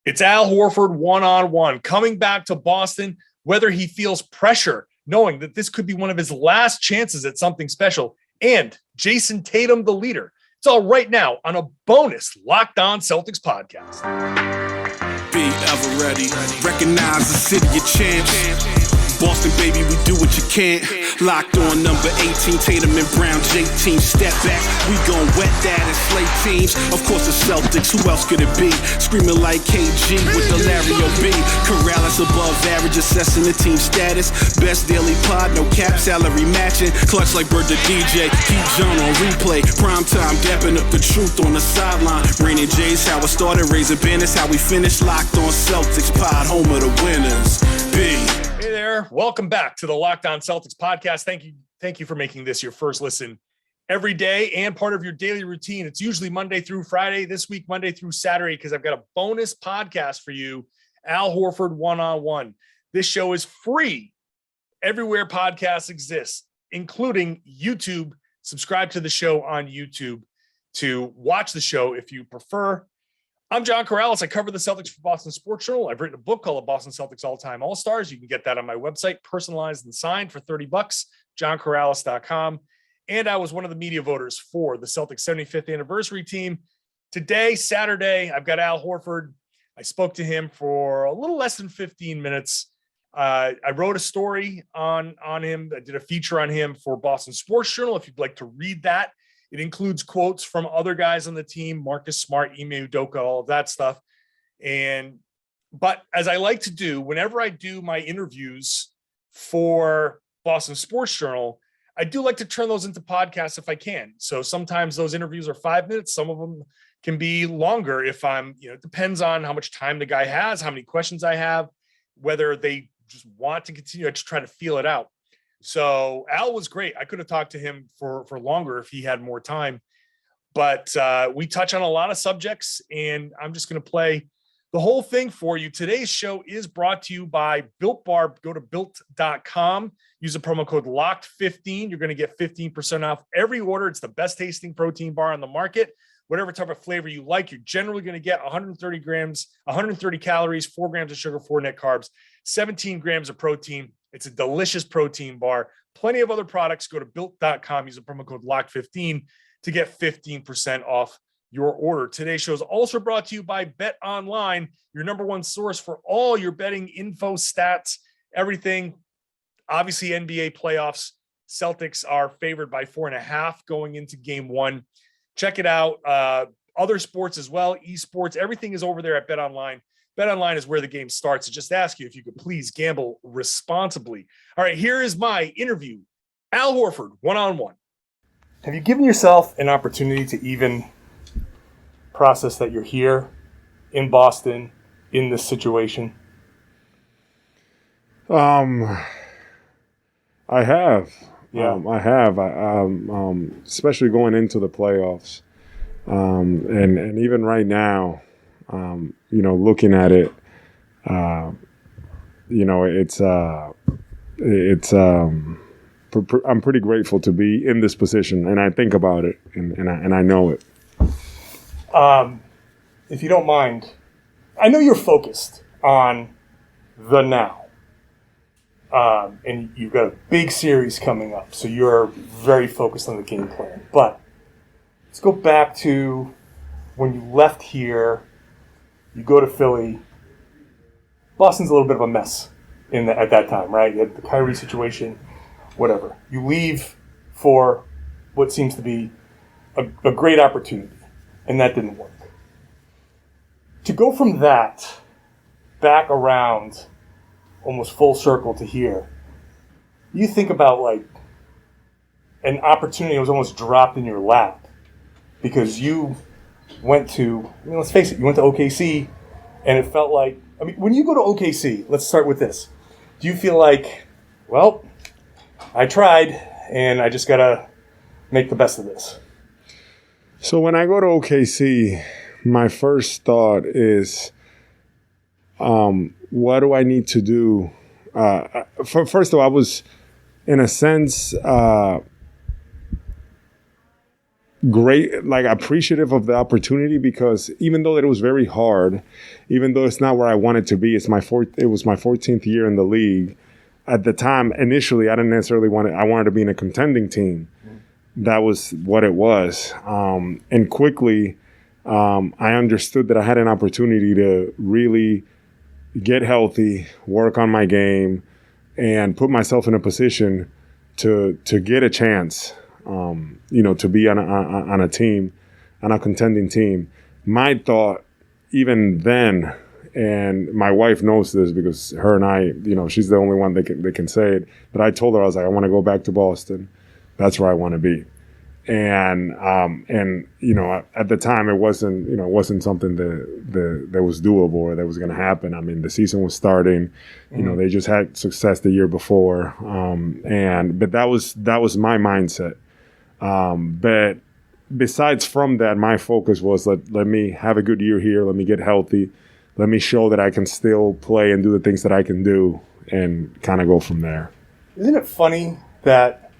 It's Al Horford one-on-one coming back to Boston, whether he feels pressure, knowing that this could be one of his last chances at something special, and Jayson Tatum, the leader. It's all right now on a bonus Locked On Celtics podcast. Be ever ready. Recognize the city of champs. Boston, baby, we do what you can't. Locked on number 18, Tatum and Brown, J-Team, step back. We gon' wet that and slay teams. Of course, the Celtics, who else could it be? Screaming like KG with the Larry O.B. Karalis above average, assessing the team status. Best daily pod, no cap, salary matching. Clutch like Bird the DJ, keep John on replay. Prime time, dapping up the truth on the sideline. Raining J's, how it started, raising banners, how we finished. Locked on Celtics pod, home of the winners. B. Hey there. Welcome back to the Locked On Celtics podcast. Thank you for making this your first listen every day and part of your daily routine. It's usually Monday through Friday. This week, Monday through Saturday, because I've got a bonus podcast for you, Al Horford one-on-one. This show is free everywhere podcasts exist, including YouTube. Subscribe to the show on YouTube to watch the show if you prefer. I'm John Karalis. I cover the Celtics for Boston Sports Journal. I've written a book called The Boston Celtics All-Time All-Stars. You can get that on my website, personalized and signed for $30, johnkaralis.com. And I was one of the media voters for the Celtics 75th anniversary team. Today, Saturday, I've got Al Horford. I spoke to him for a little less than 15 minutes. I wrote a story on him. I did a feature on him for Boston Sports Journal. If you'd like to read that, it includes quotes from other guys on the team, Marcus Smart, Ime Udoka, all of that stuff. But as I like to do, whenever I do my interviews for Boston Sports Journal, I do like to turn those into podcasts if I can. So sometimes those interviews are 5 minutes. Some of them can be longer if it depends on how much time the guy has, how many questions I have, whether they just want to continue. I just try to feel it out. So Al was great. I could have talked to him for longer if he had more time, but we touch on a lot of subjects, and I'm just going to play the whole thing for you. Today's show is brought to you by Built Bar. Go to built.com. Use the promo code LOCKED15. You're going to get 15% off every order. It's the best tasting protein bar on the market. Whatever type of flavor you like, you're generally going to get 130 calories, 4 grams of sugar, 4 net carbs, 17 grams of protein. It's a delicious protein bar. Plenty of other products. Go to built.com. Use the promo code LOCK15 to get 15% off your order. Today's show is also brought to you by BetOnline, your number one source for all your betting info, stats, everything. Obviously, NBA playoffs. Celtics are favored by 4.5 going into game one. Check it out. Other sports as well, esports, everything is over there at BetOnline. BetOnline is where the game starts. I just ask you if you could please gamble responsibly. All right, here is my interview. Al Horford, one-on-one. Have you given yourself an opportunity to even process that you're here in Boston in this situation? I have. Yeah. I have. Especially going into the playoffs. And even right now, looking at it, I'm pretty grateful to be in this position, and I think about it, and I know it. If you don't mind, I know you're focused on the now, and you've got a big series coming up, so you're very focused on the game plan. But let's go back to when you left here. You go to Philly. Boston's a little bit of a mess at that time, right? You had the Kyrie situation, whatever. You leave for what seems to be a great opportunity, and that didn't work. To go from that back around almost full circle to here, you think about like an opportunity that was almost dropped in your lap because you went to, let's face it, you went to OKC, and it felt like, when you go to OKC, let's start with this. Do you feel like, well, I tried, and I just got to make the best of this? So when I go to OKC, my first thought is, what do I need to do? First of all, I was, in a sense, great, like appreciative of the opportunity, because even though it was very hard, even though it's not where I wanted to be, it was my 14th year in the league. At the time, initially, I didn't necessarily I wanted to be in a contending team. That was what it was. And quickly, I understood that I had an opportunity to really get healthy, work on my game, and put myself in a position to get a chance, to be on a team, on a contending team. My thought, even then, and my wife knows this because her and I, she's the only one that can say it, but I told her, I was like, I want to go back to Boston. That's where I want to be. And at the time it wasn't something that was doable or that was going to happen. I mean, the season was starting, they just had success the year before. But that was my mindset. But besides from that, my focus was let me have a good year here. Let me get healthy. Let me show that I can still play and do the things that I can do and kind of go from there. Isn't it funny that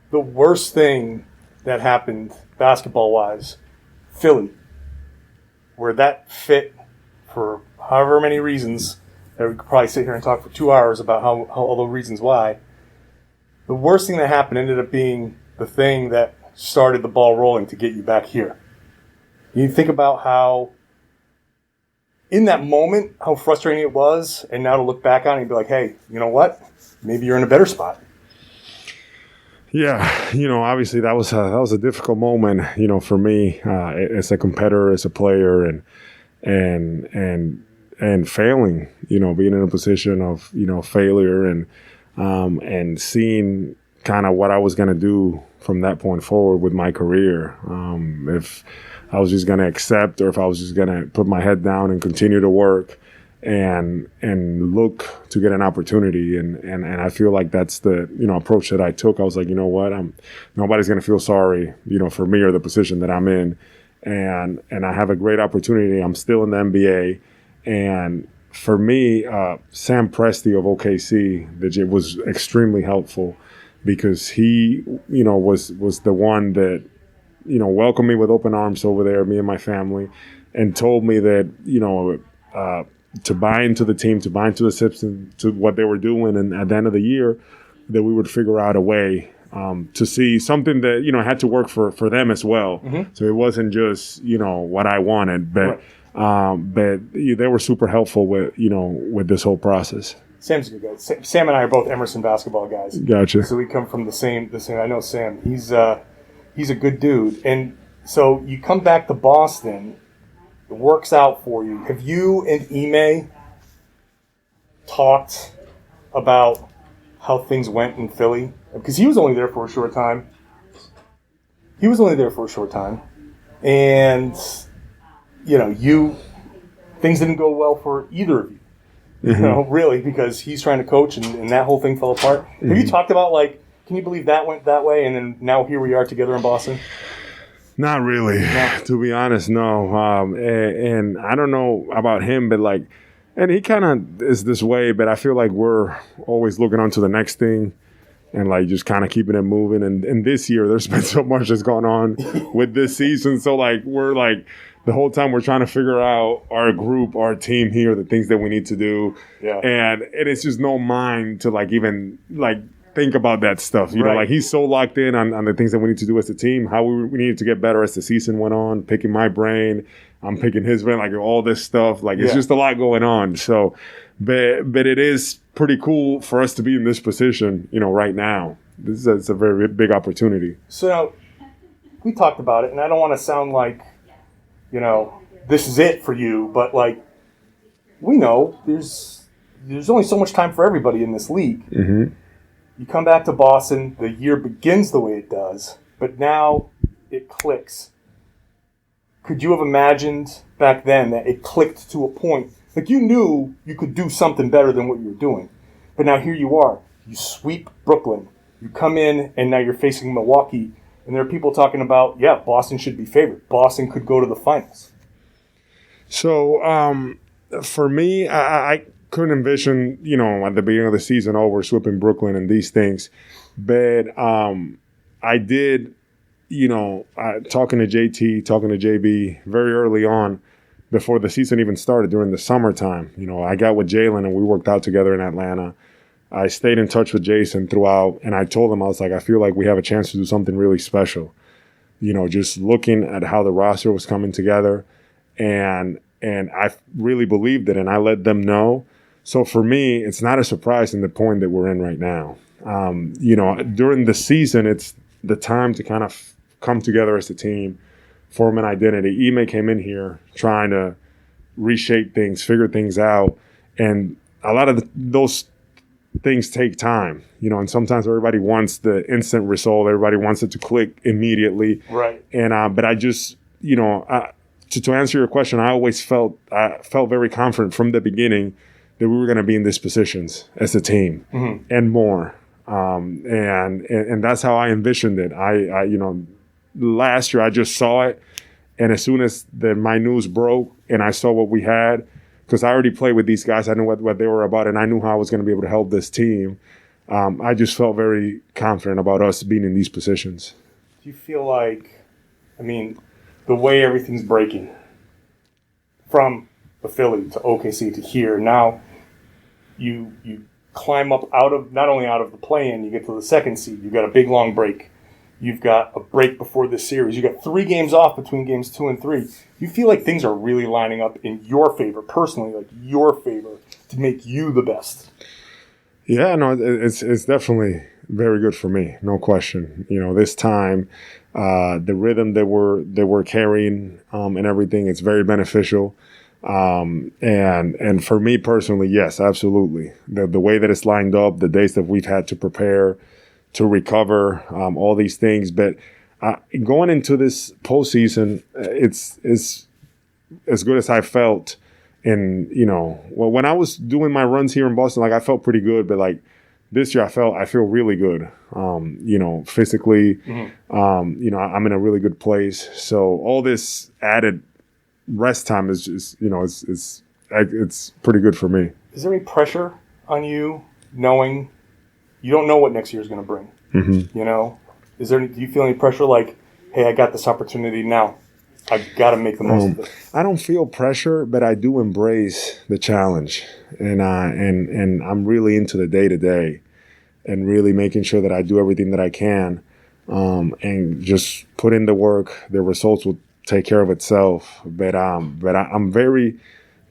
the worst thing that happened basketball-wise, Philly, where that fit for however many reasons, that we could probably sit here and talk for 2 hours about how all the reasons why, the worst thing that happened ended up being the thing that started the ball rolling to get you back here. You think about how, in that moment, how frustrating it was, and now to look back on it and be like, hey, you know what? Maybe you're in a better spot. Yeah, obviously that was a difficult moment, for me as a competitor, as a player, and failing, being in a position of failure and seeing kind of what I was going to do from that point forward with my career. If I was just going to accept, or if I was just going to put my head down and continue to work and look to get an opportunity. And I feel like that's the, approach that I took. I was like, you know what, nobody's going to feel sorry, for me or the position that I'm in. And I have a great opportunity. I'm still in the NBA. And for me, Sam Presti of OKC, was extremely helpful, because he, was the one that, welcomed me with open arms over there, me and my family, and told me that, to buy into the team, to buy into the system, to what they were doing. And at the end of the year, that we would figure out a way to see something that, had to work for them as well. Mm-hmm. So it wasn't just, what I wanted, but they were super helpful with this whole process. Sam's a good guy. Sam and I are both Emerson basketball guys. Gotcha. So we come from the same. I know Sam. He's a good dude. And so you come back to Boston. It works out for you. Have you and Ime talked about how things went in Philly? Because he was only there for a short time. And, things didn't go well for either of you. Mm-hmm. Really, because he's trying to coach and that whole thing fell apart. Mm-hmm. Have you talked about, can you believe that went that way, and then now here we are together in Boston? Not really, to be honest, no. And I don't know about him, but and he kind of is this way, but I feel like we're always looking on to the next thing and just kind of keeping it moving. And this year, there's been so much that's gone on with this season. So we're the whole time we're trying to figure out our group, our team here, the things that we need to do. Yeah. And it's just no mind to even think about that stuff. He's so locked in on the things that we need to do as a team, how we needed to get better as the season went on, picking my brain, I'm picking his brain, all this stuff. It's just a lot going on. So, but it is pretty cool for us to be in this position, right now. It's a very big opportunity. So now, we talked about it, and I don't want to sound like, this is it for you, but we know there's only so much time for everybody in this league. Mm-hmm. You come back to Boston, the year begins the way it does, but now it clicks. Could you have imagined back then that it clicked to a point? You knew you could do something better than what you were doing. But now here you are. You sweep Brooklyn. You come in, and now you're facing Milwaukee. And there are people talking about, Boston should be favored. Boston could go to the finals. So for me, I couldn't envision, at the beginning of the season, we're sweeping Brooklyn and these things. But I did talking to JT, talking to JB very early on, before the season even started, during the summertime, I got with Jaylen and we worked out together in Atlanta. I stayed in touch with Jayson throughout, and I told him, I was like, I feel like we have a chance to do something really special. Just looking at how the roster was coming together, and I really believed it, and I let them know. So for me, it's not a surprise in the point that we're in right now. During the season, it's the time to kind of come together as a team, form an identity. Ime came in here trying to reshape things, figure things out, and a lot of those things take time, and sometimes everybody wants the instant result. Everybody wants it to click immediately. Right. And but I just, to answer your question, I always felt very confident from the beginning that we were going to be in these positions as a team and more. And that's how I envisioned it. I last year I just saw it, and as soon as my news broke and I saw what we had, because I already played with these guys, I knew what they were about, and I knew how I was going to be able to help this team. I just felt very confident about us being in these positions. Do you feel like, the way everything's breaking from the Philly to OKC to here, now you climb up not only out of the play-in, you get to the second seed, you got a big long break. You've got a break before this series. You got 3 games off between games 2 and 3. You feel like things are really lining up in your favor, personally, like your favor, to make you the best. Yeah, no, it's definitely very good for me, no question. This time, the rhythm that we're carrying and everything, it's very beneficial. And for me personally, yes, absolutely. The way that it's lined up, the days that we've had to prepare, to recover, all these things. But going into this postseason, it's as good as I felt. And, when I was doing my runs here in Boston, I felt pretty good. But, this year I feel really good, physically. I'm in a really good place. So all this added rest time is just, it's pretty good for me. Is there any pressure on you knowing you don't know what next year is going to bring? Do you feel any pressure like, hey, I got this opportunity now, I've got to make the most of it? I don't feel pressure, but I do embrace the challenge, and I'm really into the day to day, and really making sure that I do everything that I can, and just put in the work. The results will take care of itself. But I'm very,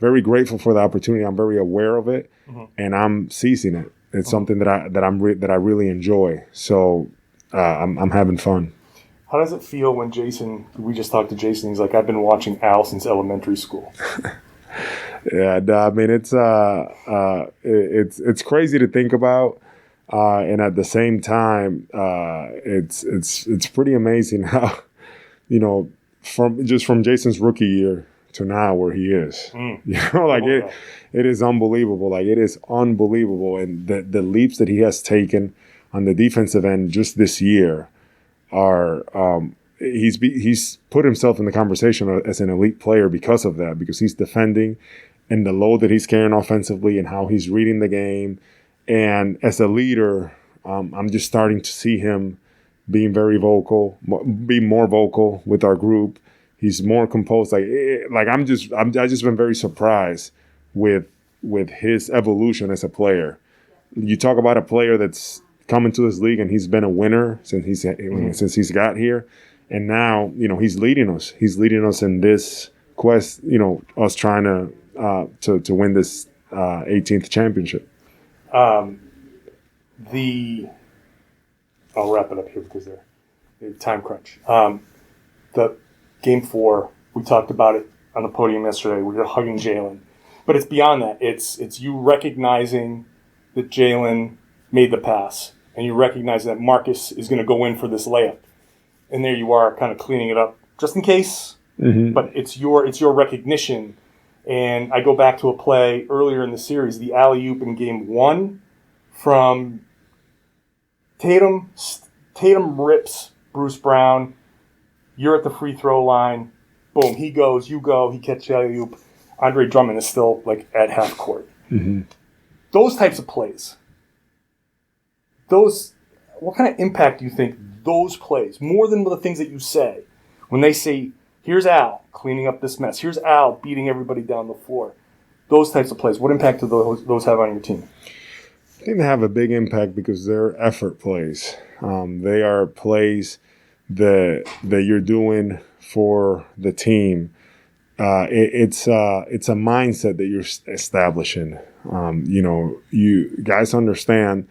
very grateful for the opportunity. I'm very aware of it, and I'm seizing it. It's something that I really enjoy. So I'm having fun. How does it feel when we just talked to Jayson, he's like, I've been watching Al since elementary school? Yeah, it's crazy to think about, and at the same time, it's pretty amazing how, from Jayson's rookie year to now where he is. It is unbelievable. It is unbelievable. And the leaps that he has taken on the defensive end just this year are he's put himself in the conversation as an elite player because of that, because he's defending and the load that he's carrying offensively and how he's reading the game. And as a leader, I'm just starting to see him being very vocal, be more vocal with our group. He's more composed. I've just been very surprised with his evolution as a player. You talk about a player that's come into this league and he's been a winner since he's got here, and now he's leading us. He's leading us in this quest. Us trying to win this 18th championship. I'll wrap it up here because they're time crunch. The Game 4, we talked about it on the podium yesterday. We were hugging Jaylen. But it's beyond that. It's you recognizing that Jaylen made the pass, and you recognize that Marcus is going to go in for this layup. And there you are kind of cleaning it up just in case. But it's your recognition. And I go back to a play earlier in the series, the alley-oop in Game 1 from Tatum. Tatum rips Bruce Brown. You're at the free throw line. Boom, he goes, you go, he catches the alley-oop. Andre Drummond is still at half court. Those types of plays. what kind of impact do you think those plays, more than the things that you say, when they say, here's Al cleaning up this mess, here's Al beating everybody down the floor, those types of plays, what impact do those have on your team? I think they have a big impact because they're effort plays. They are plays that you're doing for the team. It's a mindset that you're establishing. You guys understand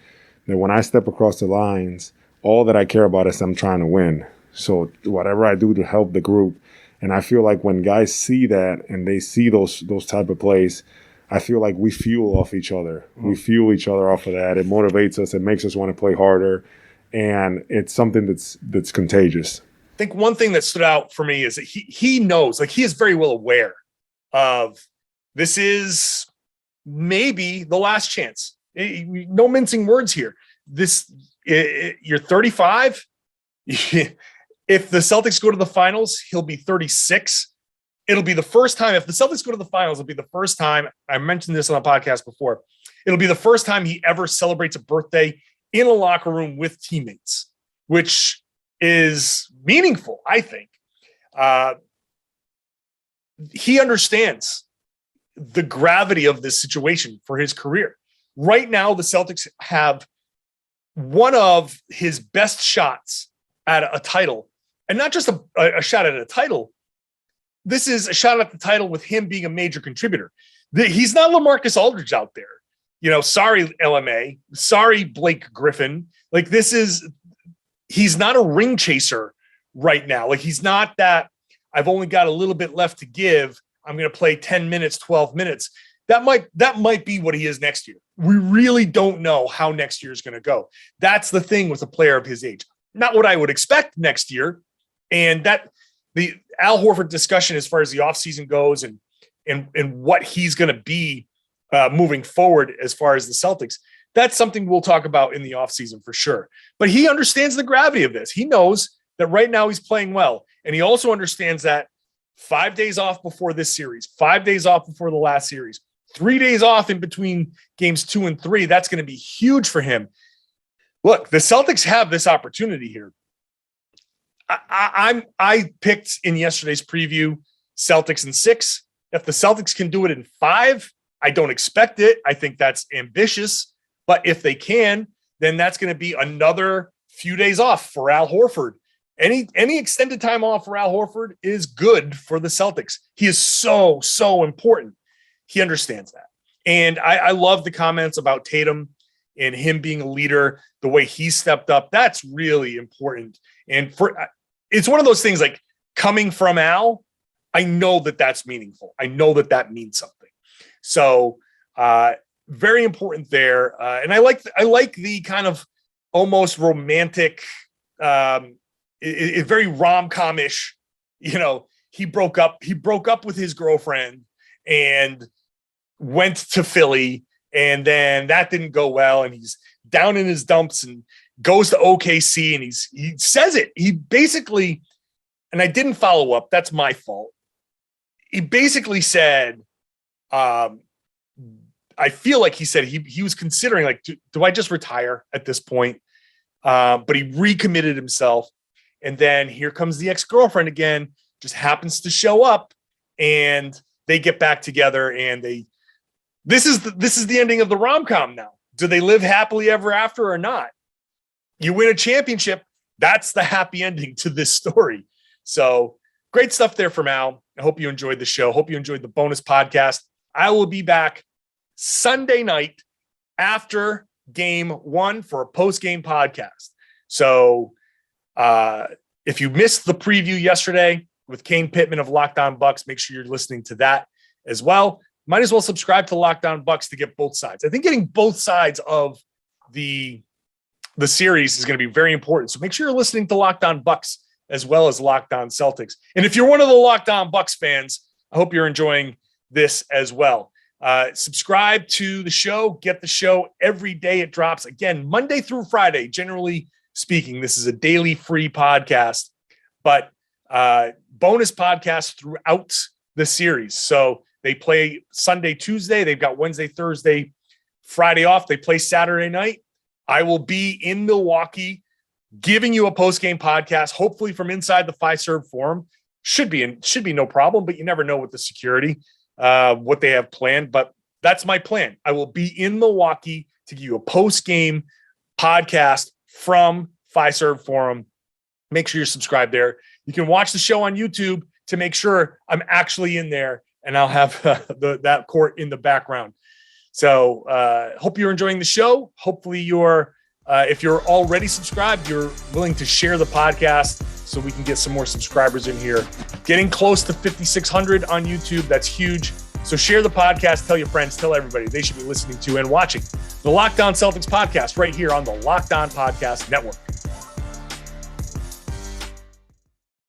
that when I step across the lines, all that I care about is I'm trying to win. So whatever I do to help the group, and I feel like when guys see that and they see those type of plays, I feel like we fuel off each other. Mm-hmm. We fuel each other off of that. It motivates us. It makes us want to play harder, and it's something that's contagious. I think one thing that stood out for me is that he knows, like he is very well aware of this is maybe the last chance. No mincing words here. You're 35. If the Celtics go to the finals, he'll be 36. It'll be the first time. If the Celtics go to the finals, it'll be the first time. I mentioned this on the podcast before. It'll be the first time he ever celebrates a birthday in a locker room with teammates, which is meaningful, I think. He understands the gravity of this situation for his career. Right now, the Celtics have one of his best shots at a title, and not just a shot at a title. This is a shot at the title with him being a major contributor. He's not LaMarcus Aldridge out there. Sorry, LMA. Sorry, Blake Griffin. Like he's not a ring chaser right now. Like he's not that I've only got a little bit left to give. I'm going to play 10 minutes, 12 minutes. That might be what he is next year. We really don't know how next year is going to go. That's the thing with a player of his age. Not what I would expect next year. And that the Al Horford discussion as far as the offseason goes and what he's going to be moving forward as far as the Celtics, that's something we'll talk about in the offseason for sure. But he understands the gravity of this. He knows that right now he's playing well. And he also understands that 5 days off before this series, 5 days off before the last series, 3 days off in between games 2 and 3, that's going to be huge for him. Look, the Celtics have this opportunity here. I picked in yesterday's preview Celtics in 6. If the Celtics can do it in 5, I don't expect it. I think that's ambitious. But if they can, then that's going to be another few days off for Al Horford. Any extended time off for Al Horford is good for the Celtics. He is so important. He understands that. And I love the comments about Tatum and him being a leader, the way he stepped up. That's really important. And it's one of those things like coming from Al, I know that that's meaningful. I know that means something. So very important there. And I like the kind of almost romantic, very rom-com-ish, he broke up with his girlfriend and went to Philly, and then that didn't go well, and he's down in his dumps and goes to OKC, and he says it. He basically, and I didn't follow up, that's my fault. He basically said, I feel like he said he was considering, like, do I just retire at this point? But he recommitted himself. And then here comes the ex-girlfriend again, just happens to show up, and they get back together, and this is the ending of the rom-com now. Do they live happily ever after or not? You win a championship, that's the happy ending to this story. So great stuff there from Al. I hope you enjoyed the show. Hope you enjoyed the bonus podcast. I will be back Sunday night after game 1 for a post-game podcast. So if you missed the preview yesterday with Kane Pittman of Locked On Bucks, make sure you're listening to that as well. Might as well subscribe to Locked On Bucks to get both sides. I think getting both sides of the series is going to be very important. So make sure you're listening to Locked On Bucks as well as Locked On Celtics. And if you're one of the Locked On Bucks fans, I hope you're enjoying this as well. Subscribe to the show. Get the show every day it drops. Again, Monday through Friday, generally speaking. This is a daily free podcast, but bonus podcasts throughout the series. So they play Sunday, Tuesday. They've got Wednesday, Thursday, Friday off. They play Saturday night. I will be in Milwaukee giving you a post-game podcast, hopefully from inside the Fiserv Forum. Should be no problem, but you never know with the security, what they have planned. But that's my plan. I will be in Milwaukee to give you a post-game podcast from Fiserv Forum. Make sure you're subscribed there. You can watch the show on YouTube to make sure I'm actually in there, and I'll have that court in the background. So hope you're enjoying the show. Hopefully if you're already subscribed, you're willing to share the podcast so we can get some more subscribers in here. Getting close to 5,600 on YouTube. That's huge. So share the podcast, tell your friends, tell everybody they should be listening to and watching the Locked On Celtics podcast right here on the Locked On Podcast Network.